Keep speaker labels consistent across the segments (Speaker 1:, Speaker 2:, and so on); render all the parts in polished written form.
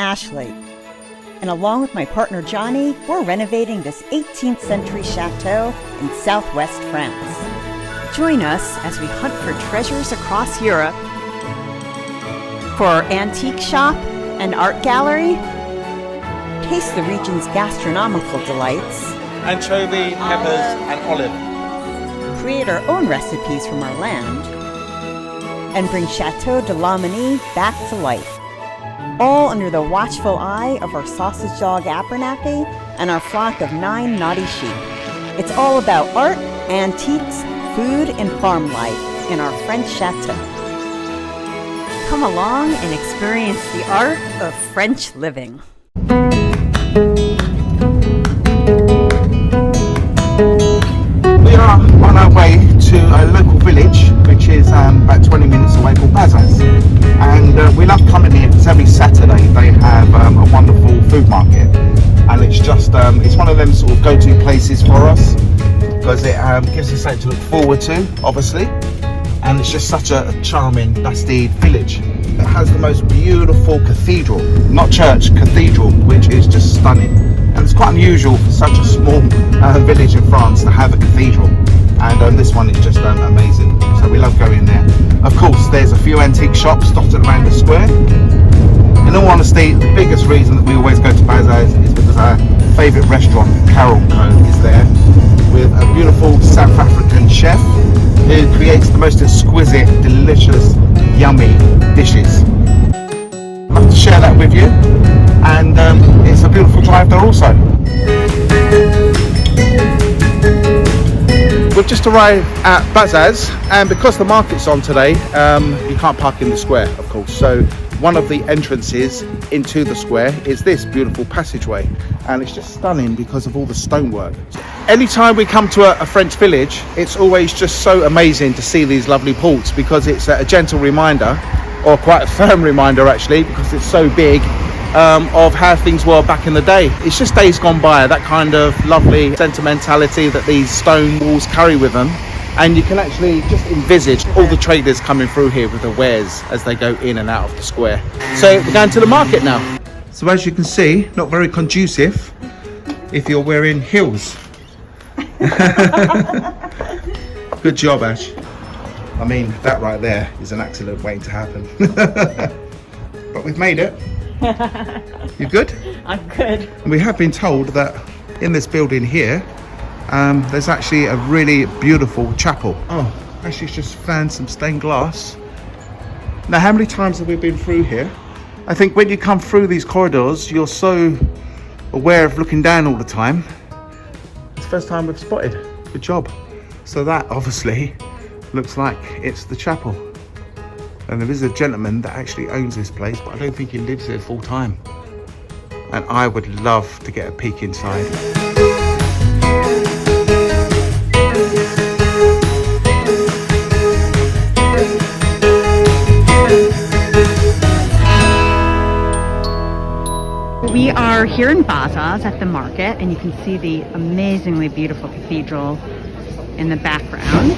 Speaker 1: Ashley, and along with my partner Johnny, we're renovating this 18th century chateau in southwest France. Join us as we hunt for treasures across Europe. For our antique shop and art gallery, taste the region's gastronomical delights.
Speaker 2: Anchovy, peppers, and olive.
Speaker 1: Create our own recipes from our land. And bring Chateau de Lomenie back to life. All under the watchful eye of our sausage dog Abernathy and our flock of 9 naughty sheep. It's all about art, antiques, food, and farm life in our French chateau. Come along and experience the art of French living.
Speaker 2: We are on our way to a local village which is about 20 minutes away called Bazas, and we love coming here because every Saturday they have a wonderful food market, and it's just it's one of them sort of go-to places for us because it gives us something to look forward to, obviously, and it's just such a charming, dusty village. It has the most beautiful cathedral, not church, cathedral, which is just stunning. And it's quite unusual for such a small village in France to have a cathedral, and this one is just amazing, so we love going there. Of course, there's a few antique shops dotted around the square. In all honesty, the biggest reason that we always go to Bazas is because our favourite restaurant, CARO, is there, with a beautiful South African chef who creates the most exquisite, delicious, yummy dishes. I'd love to share that with you, and it's a beautiful drive there also. We've just arrived at Bazas, and because the market's on today, you can't park in the square, of course, so one of the entrances into the square is this beautiful passageway, and it's just stunning because of all the stonework. Anytime we come to a French village, it's always just so amazing to see these lovely ports, because it's a gentle reminder, or quite a firm reminder actually, because it's so big, of how things were back in the day. It's just days gone by, that kind of lovely sentimentality that these stone walls carry with them. And you can actually just envisage all the traders coming through here with their wares as they go in and out of the square. So we're going to the market now. So as you can see, not very conducive if you're wearing heels. Good job, Ash. I mean, that right there is an accident waiting to happen. But we've made it. You good?
Speaker 1: I'm good.
Speaker 2: And we have been told that in this building here, there's actually a really beautiful chapel. Oh, Ashley's just found some stained glass. Now, how many times have we been through here? I think when you come through these corridors, you're so aware of looking down all the time. It's the first time we've spotted. Good job. So that obviously looks like it's the chapel. And there is a gentleman that actually owns this place, but I don't think he lives here full time. And I would love to get a peek inside.
Speaker 1: We are here in Bazas at the market, and you can see the amazingly beautiful cathedral in the background.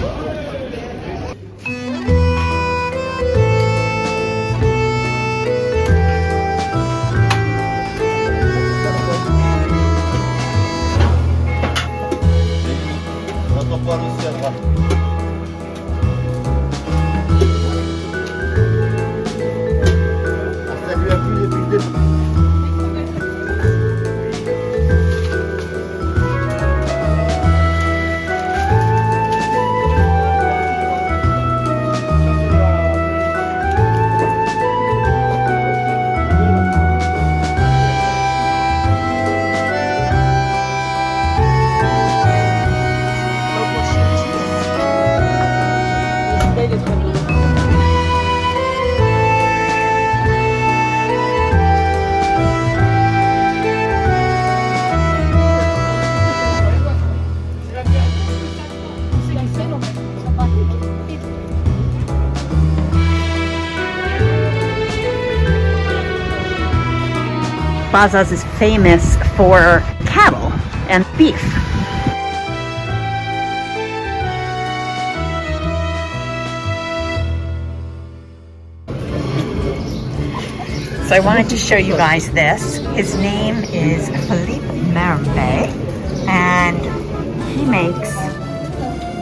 Speaker 1: Bazas is famous for cattle and beef. So I wanted to show you guys this. His name is Philippe Marambé, and he makes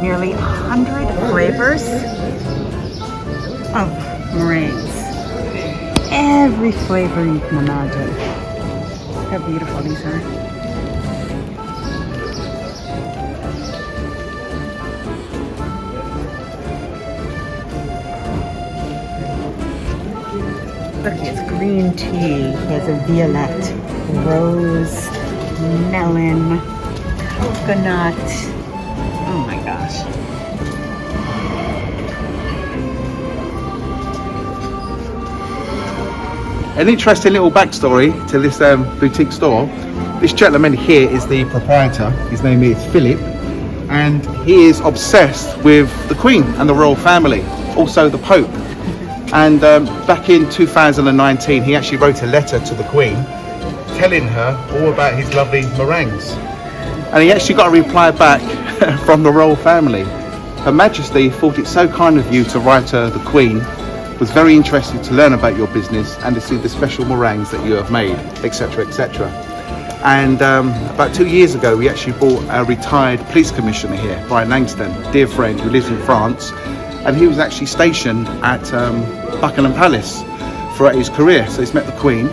Speaker 1: nearly 100 flavors of meringues. Every flavor you can imagine. Look how beautiful these are. Look, it's green tea. There's a violette, rose, melon, coconut. Oh my gosh.
Speaker 2: An interesting little backstory to this boutique store. This gentleman here is the proprietor. His name is Philip, and he is obsessed with the Queen and the royal family, also the Pope. And back in 2019, he actually wrote a letter to the Queen telling her all about his lovely meringues. And he actually got a reply back from the royal family. Her Majesty thought it so kind of you to write her, the Queen, was very interested to learn about your business and to see the special meringues that you have made, etc, etc. And about 2 years ago, we actually brought a retired police commissioner here, Brian Langston, dear friend who lives in France. And he was actually stationed at Buckingham Palace throughout his career. So he's met the Queen.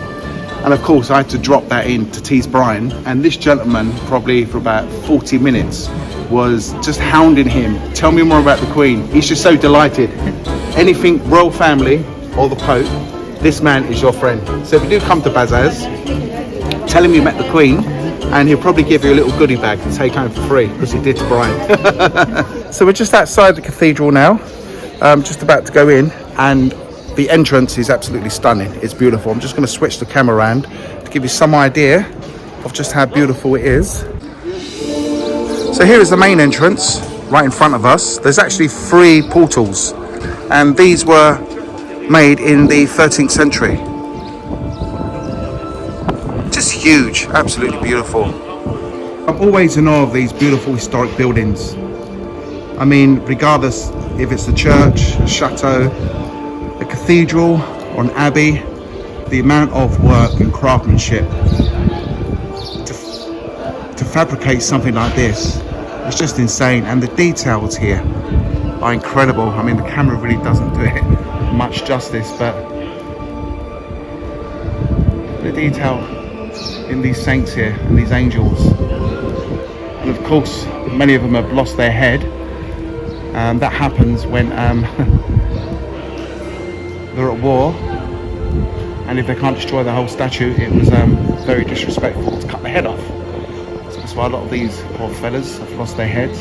Speaker 2: And of course, I had to drop that in to tease Brian. And this gentleman, probably for about 40 minutes, was just hounding him. Tell me more about the Queen. He's just so delighted. Anything royal family or the Pope, this man is your friend. So if you do come to Bazas, tell him you met the Queen, and he'll probably give you a little goodie bag to take home for free, because he did to Brian. So we're just outside the cathedral now. Just about to go in, and the entrance is absolutely stunning. It's beautiful. I'm just going to switch the camera around to give you some idea of just how beautiful it is. So here is the main entrance right in front of us. There's actually 3 portals, and these were made in the 13th century. Just huge, absolutely beautiful. I'm always in awe of these beautiful historic buildings. I mean, regardless if it's a church, a chateau, a cathedral, or an abbey, the amount of work and craftsmanship to fabricate something like this is just insane. And the details here are incredible. I mean, the camera really doesn't do it much justice, but the detail in these saints here and these angels. And of course, many of them have lost their head. That happens when they're at war, and if they can't destroy the whole statue, it was very disrespectful to cut the head off. So that's why a lot of these poor fellas have lost their heads.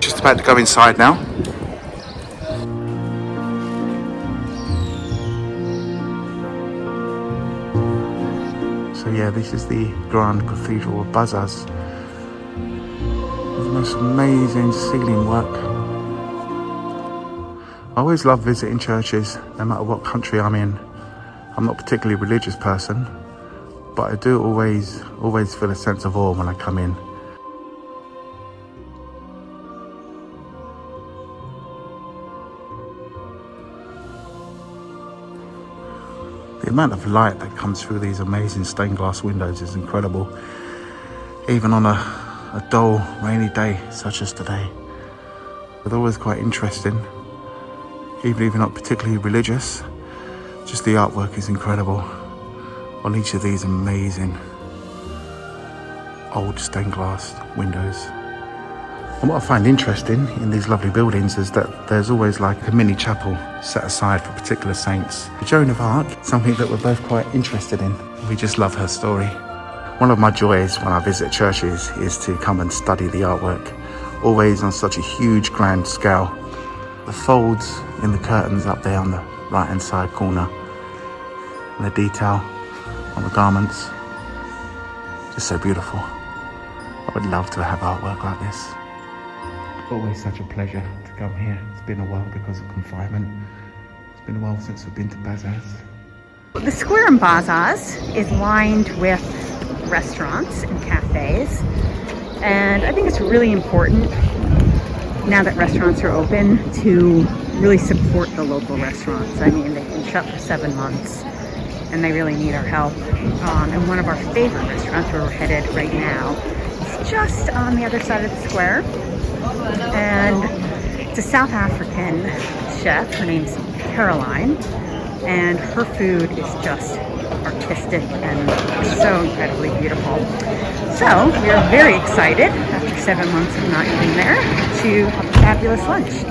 Speaker 2: Just about to go inside now. So yeah, this is the Grand Cathedral of Bazas. The most amazing ceiling work. I always love visiting churches, no matter what country I'm in. I'm not a particularly religious person, but I do always feel a sense of awe when I come in. The amount of light that comes through these amazing stained glass windows is incredible, even on a dull, rainy day such as today. They're always quite interesting. Even if you're not particularly religious, just the artwork is incredible on each of these amazing old stained glass windows. And what I find interesting in these lovely buildings is that there's always like a mini chapel set aside for particular saints. Joan of Arc, something that we're both quite interested in. We just love her story. One of my joys when I visit churches is to come and study the artwork, always on such a huge grand scale. The folds in the curtains up there on the right hand side corner, and the detail on the garments, just so beautiful. I would love to have artwork like this. Always such a pleasure to come here. It's been a while because of confinement. It's been a while since we've been to Bazas.
Speaker 1: The square in Bazas is lined with restaurants and cafes, and I think it's really important now that restaurants are open to really support the local restaurants. I mean, they've been shut for 7 months, and they really need our help. And one of our favorite restaurants where we're headed right now is just on the other side of the square. And it's a South African chef. Her name's Caroline, and her food is just artistic and so incredibly beautiful. So we are very excited after 7 months of not eating there to have a fabulous lunch.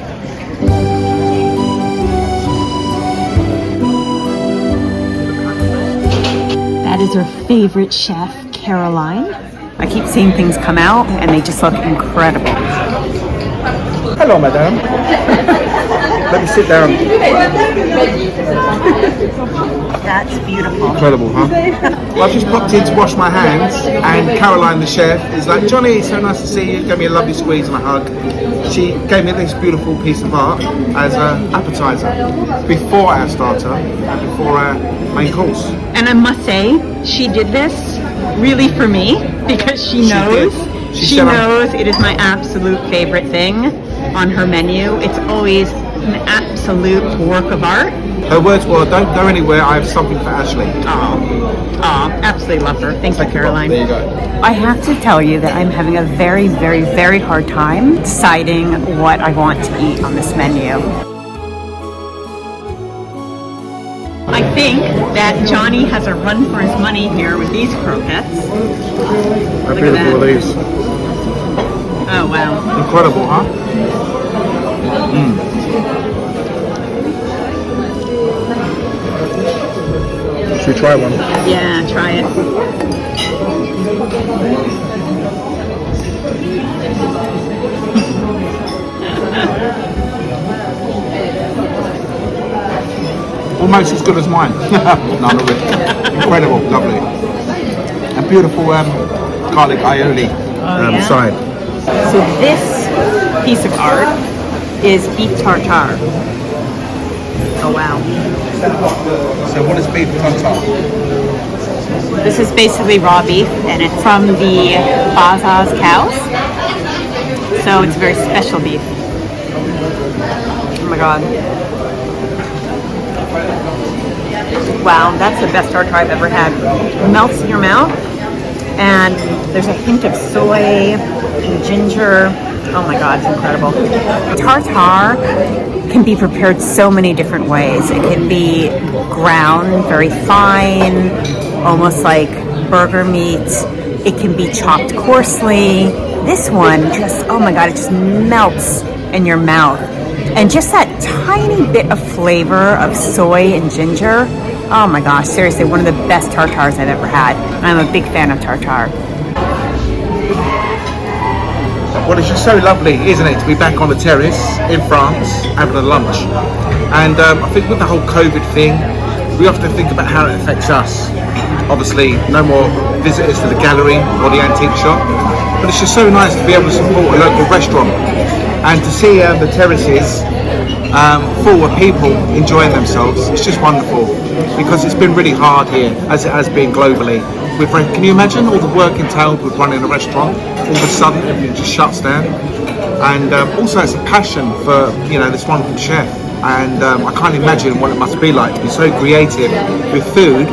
Speaker 1: That is our favorite chef, Caroline. I keep seeing things come out and they just look incredible.
Speaker 2: Hello, madam. Let me sit down.
Speaker 1: That's beautiful.
Speaker 2: Incredible, huh? Well, I've just popped in to wash my hands, and Caroline, the chef, is like, Johnny, it's so nice to see you. Gave me a lovely squeeze and a hug. She gave me this beautiful piece of art as an appetizer before our starter and before our main course.
Speaker 1: And I must say, she did this really for me because she knows it is my absolute favorite thing on her menu. It's always an absolute work of art.
Speaker 2: Her words were, don't go anywhere, I have something for Ashley.
Speaker 1: Oh, absolutely love her. Thank you, Caroline.
Speaker 2: There you go.
Speaker 1: I have to tell you that I'm having a very, very, very hard time deciding what I want to eat on this menu. I think that Johnny has a run for his money here with these croquettes.
Speaker 2: How beautiful are these?
Speaker 1: Oh, wow.
Speaker 2: Incredible, huh? Should we try one?
Speaker 1: Yeah, try it.
Speaker 2: Almost as good as mine. No, not really. Incredible, lovely. And beautiful garlic aioli side.
Speaker 1: So this piece of art is beef tartare. Oh wow.
Speaker 2: So what is beef tartare?
Speaker 1: This is basically raw beef, and it's from the Bazas cows. So it's very special beef. Oh my god. Wow, that's the best tartare I've ever had. It melts in your mouth, and there's a hint of soy and ginger. Oh my god, it's incredible. Tartare can be prepared so many different ways. It can be ground very fine, almost like burger meat. It can be chopped coarsely. This one just, oh my god, it just melts in your mouth. And just that tiny bit of flavor of soy and ginger. Oh my gosh, seriously, one of the best tartares I've ever had. I'm a big fan of tartare.
Speaker 2: Well, it's just so lovely, isn't it, to be back on the terrace in France having a lunch. And I think with the whole COVID thing, we often think about how it affects us. Obviously, no more visitors to the gallery or the antique shop, but it's just so nice to be able to support a local restaurant and to see the terraces full of people enjoying themselves. It's just wonderful, because it's been really hard here, as it has been globally. Can you imagine all the work entailed with running a restaurant? All of a sudden, everything just shuts down. And also, it's a passion for this wonderful chef. And I can't imagine what it must be like to be so creative with food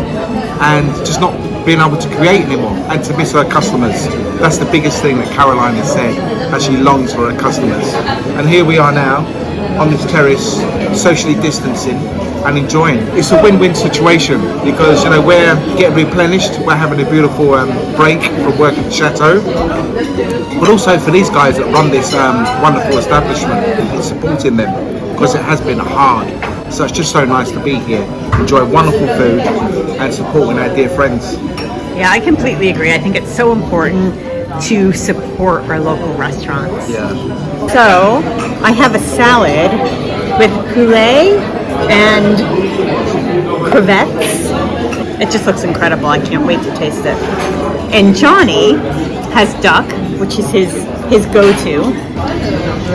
Speaker 2: and just not being able to create anymore, and to miss her customers. That's the biggest thing that Caroline has said, that she longs for her customers. And here we are now on this terrace, socially distancing and enjoying. It's a win-win situation, because we're getting replenished, we're having a beautiful break from work at the chateau, but also for these guys that run this wonderful establishment, and supporting them, because it has been hard. So it's just so nice to be here, enjoy wonderful food and supporting our dear friends.
Speaker 1: Yeah, I completely agree. I think it's so important to support our local restaurants.
Speaker 2: Yeah.
Speaker 1: So I have a salad with poulet and crevettes. It just looks incredible. I can't wait to taste it. And Johnny has duck, which is his go-to.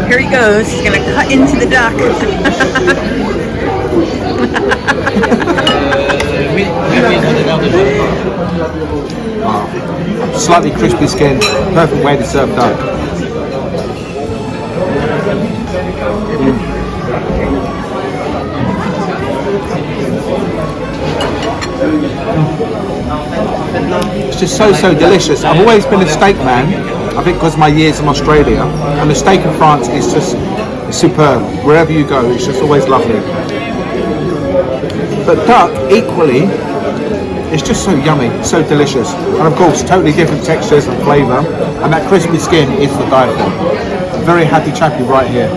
Speaker 1: Here he goes. He's gonna cut into the duck.
Speaker 2: Wow. Slightly crispy skin, perfect way to serve duck. It's just so delicious. I've always been a steak man, I think because of my years in Australia, and the steak in France is just superb. Wherever you go, it's just always lovely. But duck, equally, it's just so yummy, so delicious. And of course, totally different textures and flavour, and that crispy skin is to die for. Very happy chappy right here.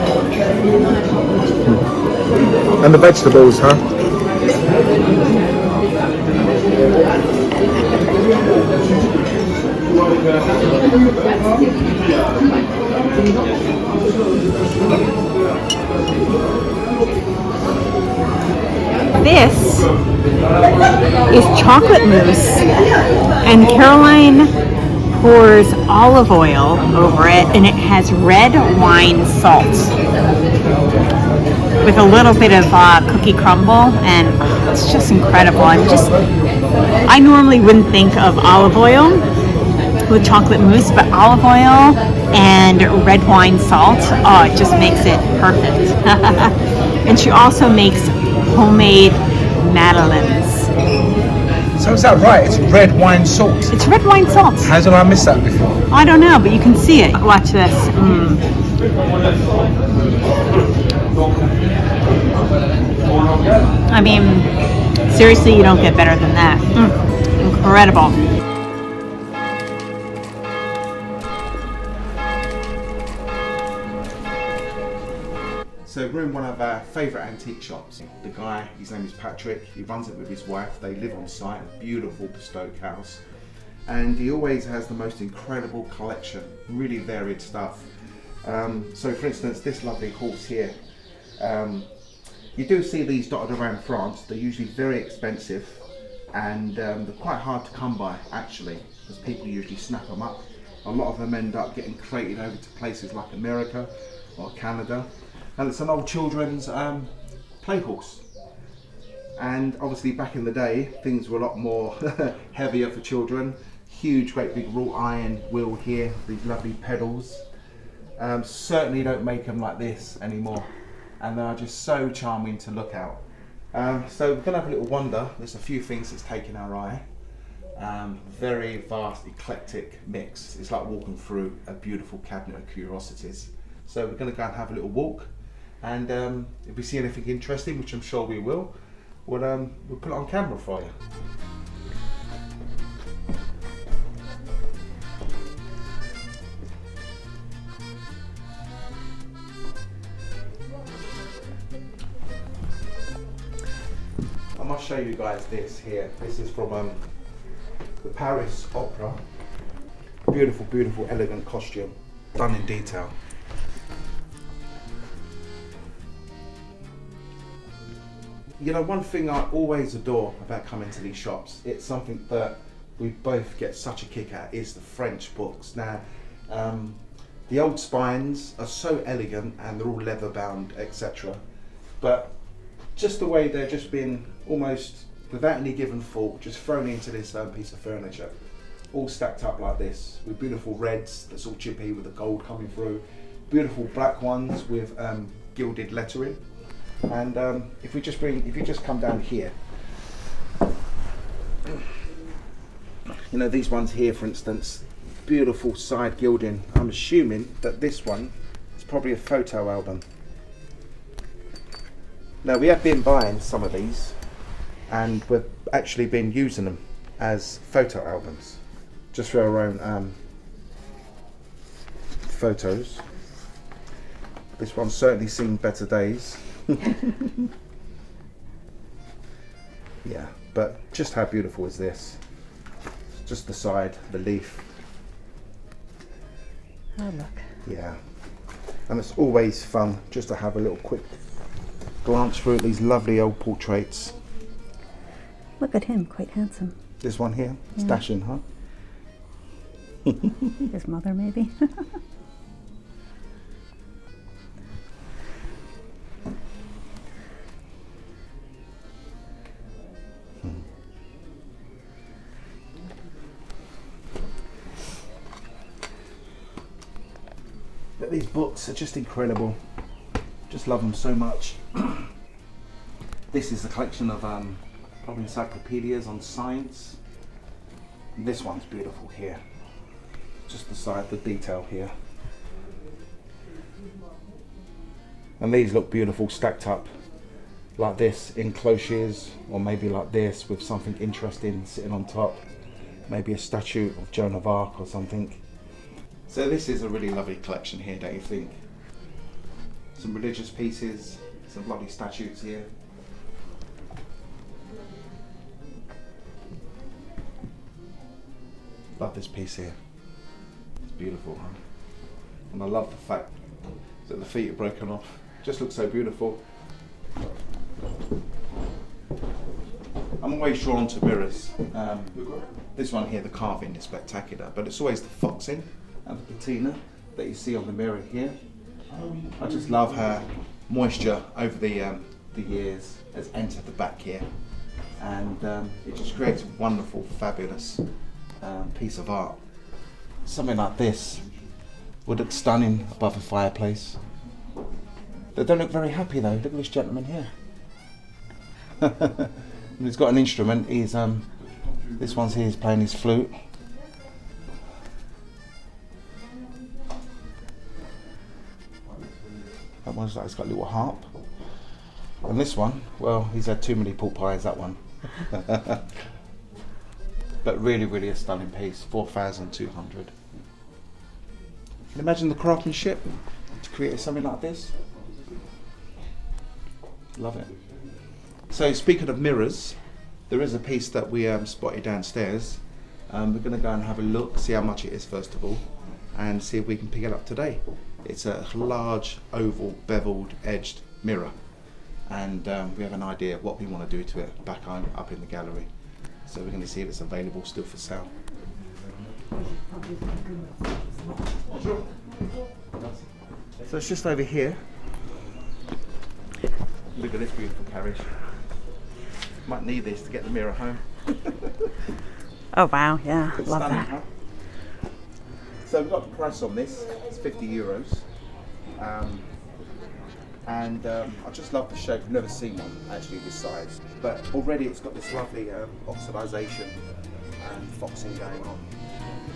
Speaker 2: And the vegetables, huh?
Speaker 3: This is chocolate mousse, and Caroline pours olive oil over it, and it has red wine salt with a little bit of cookie crumble, and it's just incredible. I normally wouldn't think of olive oil with chocolate mousse, but olive oil and red wine salt, oh, it just makes it perfect. And she also makes homemade madeleines.
Speaker 2: So is that right? It's red wine salt.
Speaker 3: It's red wine salt.
Speaker 2: How did I miss that before?
Speaker 3: I don't know, but you can see it. Watch this. I mean, seriously, you don't get better than that. Incredible.
Speaker 2: So we're in one of our favourite antique shops. The guy, his name is Patrick, he runs it with his wife. They live on site, a beautiful bespoke house. And he always has the most incredible collection, really varied stuff. So for instance, this lovely horse here. You do see these dotted around France. They're usually very expensive, and they're quite hard to come by actually, because people usually snap them up. A lot of them end up getting crated over to places like America or Canada. And it's an old children's play horse. And obviously back in the day, things were a lot more heavier for children. Huge, great big wrought iron wheel here, these lovely pedals. Certainly don't make them like this anymore. And they are just so charming to look at. So we're gonna have a little wander. There's a few things that's taken our eye. Very vast, eclectic mix. It's like walking through a beautiful cabinet of curiosities. So we're gonna go and have a little walk. And if we see anything interesting, which I'm sure we will, we'll put it on camera for you. I must show you guys this here. This is from the Paris Opera. Beautiful, beautiful, elegant costume, done in detail. You know, one thing I always adore about coming to these shops, it's something that we both get such a kick at, is the French books. Now, the old spines are so elegant and they're all leather bound, etc. But just the way they're just been almost without any given thought, just thrown into this piece of furniture, all stacked up like this, with beautiful reds that's all chippy with the gold coming through, beautiful black ones with gilded lettering. And if you just come down here, you know, these ones here, for instance, beautiful side gilding. I'm assuming that this one is probably a photo album. Now, we have been buying some of these, and we've actually been using them as photo albums, just for our own photos. This one's certainly seen better days. Yeah, but just how beautiful is this? Just the side, the leaf.
Speaker 1: Oh, look.
Speaker 2: Yeah, and it's always fun just to have a little quick glance through these lovely old portraits.
Speaker 1: Look at him, quite handsome.
Speaker 2: This one here, it's
Speaker 1: Yeah.
Speaker 2: dashing, huh?
Speaker 1: His mother, maybe.
Speaker 2: But these books are just incredible. Just love them so much. This is a collection of Probably encyclopedias on science. And this one's beautiful here. Just the side, the detail here. And these look beautiful stacked up like this in cloches, or maybe like this with something interesting sitting on top. Maybe a statue of Joan of Arc or something. So this is a really lovely collection here, don't you think? Some religious pieces, some lovely statues here. Love this piece here. It's beautiful, huh? And I love the fact that the feet are broken off. Just looks so beautiful. I'm always drawn to mirrors. This one here, the carving is spectacular, but it's always the foxing and the patina that you see on the mirror here. I just love how moisture over the years has entered the back here, and it just creates a wonderful, fabulous piece of art. Something like this would look stunning above a fireplace. They don't look very happy though. Look at this gentleman here. He's got an instrument. He's this one's here. He's playing his flute. That one's like, it's got a little harp. And this one, well, he's had too many pork pies. That one. But really, really a stunning piece. 4,200. Can you imagine the craftsmanship to create something like this? Love it. So speaking of mirrors, there is a piece that we spotted downstairs. We're going to go and have a look, see how much it is first of all, and see if we can pick it up today. It's a large, oval, beveled, edged mirror, and we have an idea of what we want to do to it back home, up in the gallery. So we're going to see if it's available still for sale. So it's just over here. Look at this beautiful carriage. Might need this to get the mirror home.
Speaker 1: Oh wow, yeah,
Speaker 2: It's
Speaker 1: love
Speaker 2: stunning,
Speaker 1: that.
Speaker 2: huh? So we've got the price on this. It's 50 euros. And I just love the shape. I've never seen one actually this size. But already it's got this lovely oxidization and foxing going on.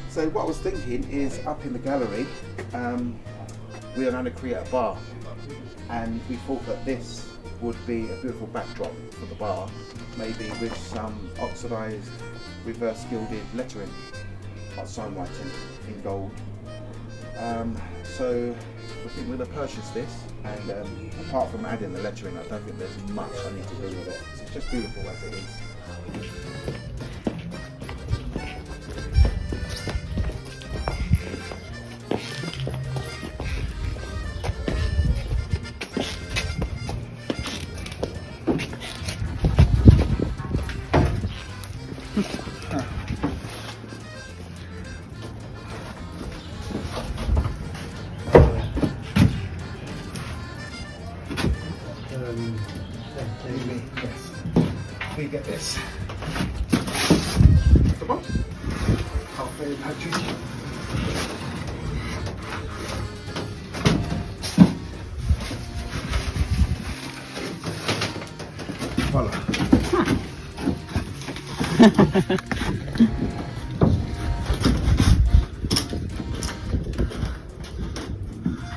Speaker 2: So what I was thinking is up in the gallery, we are going to create a bar. And we thought that this would be a beautiful backdrop for the bar, maybe with some oxidized, reverse gilded lettering, like sign writing in gold. So I think we're going to purchase this, and apart from adding the lettering, I don't think there's much I need to do with it. So it's just beautiful as it is. Yes. We get this. Come on. Halfway Patrick. Voila.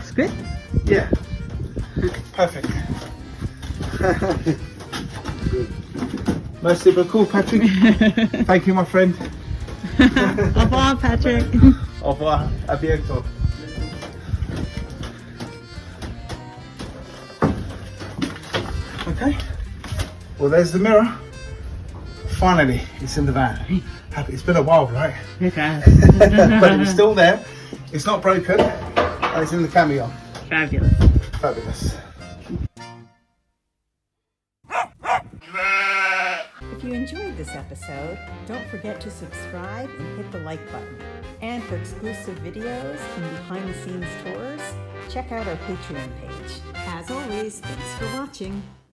Speaker 3: It's good.
Speaker 2: Yeah. Perfect. Good. Merci beaucoup, Patrick. Thank you, my friend.
Speaker 3: Au revoir, Patrick.
Speaker 2: Au revoir. À bientôt. Okay. Well, there's the mirror. Finally, it's in the van. Happy. It's been a while, right?
Speaker 3: Okay.
Speaker 2: But it's still there. It's not broken. And it's in the cameo.
Speaker 3: Fabulous.
Speaker 2: Fabulous.
Speaker 1: If you enjoyed this episode, don't forget to subscribe and hit the like button. And for exclusive videos and behind-the-scenes tours, check out our Patreon page. As always, thanks for watching.